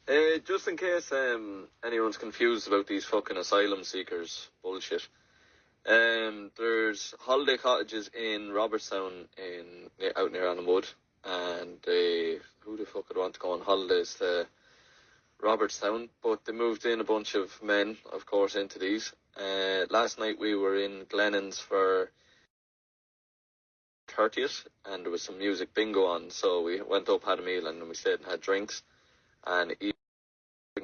Just in case anyone's confused about these fucking asylum seekers bullshit. There's holiday cottages in Robertstown out near Allen Wood, and who the fuck would want to go on holidays to Robertstown? But they moved in a bunch of men, of course, into these. Last night we were in Glennon's for 30th, and there was some music bingo on, so we went up, had a meal, and then we stayed and had drinks. And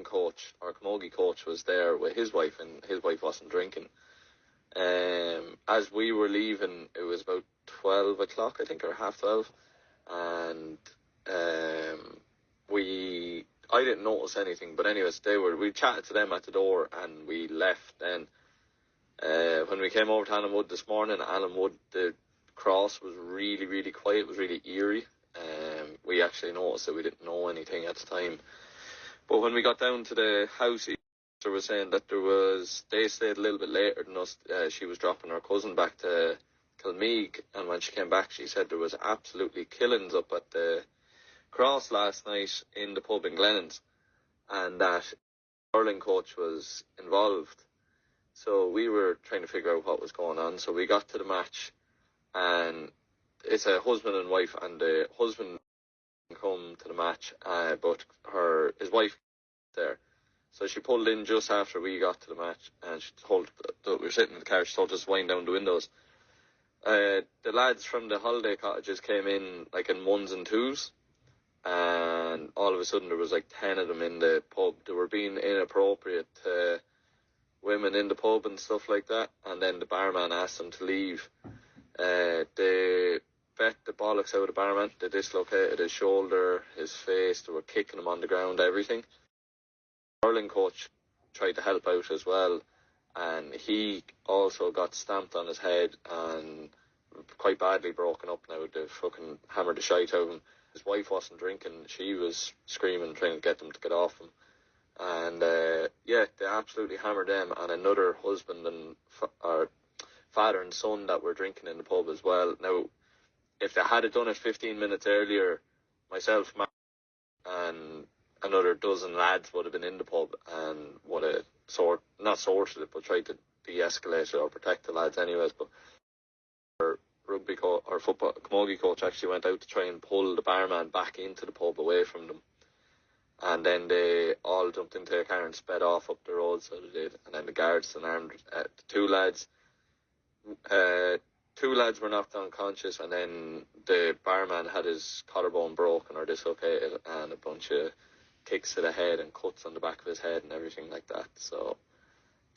coach, our camogie coach, was there with his wife, and his wife wasn't drinking. As we were leaving, it was about 12 o'clock, I think, or half 12, and I didn't notice anything, but anyways, we chatted to them at the door, and we left then. When we came over to Allen Wood this morning, the cross was really, really quiet. It was really eerie. We actually noticed that we didn't know anything at the time. But when we got down to the house, they was saying that they stayed a little bit later than us. She was dropping her cousin back to Kilmeague, and when she came back, she said there was absolutely killings up at the cross last night in the pub in Glennon's, and that hurling coach was involved. So we were trying to figure out what was going on. So we got to the match, and it's a husband and wife, and the husband come to the match, but his wife there. So she pulled in just after we got to the match, and she told we were sitting in the car. She told us to wind down the windows. The lads from the holiday cottages came in like in ones and twos, and all of a sudden there was like 10 of them in the pub. They were being inappropriate to women in the pub and stuff like that, and then the barman asked them to leave. They bet the bollocks out of the barman. They dislocated his shoulder, his face. They were kicking him on the ground, everything. The hurling coach tried to help out as well, and he also got stamped on his head and quite badly broken up now. They fucking hammered the shite out of him. His wife wasn't drinking. She was screaming, trying to get them to get off him. And they absolutely hammered them, and another husband and father and son that were drinking in the pub as well. Now, if they had done it 15 minutes earlier, myself, Mark, and another dozen lads would have been in the pub and would have not sorted it, but tried to de-escalate it or protect the lads anyways. But our football camogie coach actually went out to try and pull the barman back into the pub away from them. And then they all jumped into a car and sped off up the road, so they did. And then the guards and armed two lads were knocked unconscious, and then the barman had his collarbone broken or dislocated, and a bunch of kicks to the head and cuts on the back of his head and everything like that. So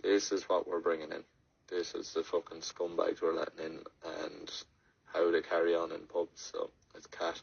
this is what we're bringing in. This is the fucking scumbags we're letting in, and how they carry on in pubs. So it's cat.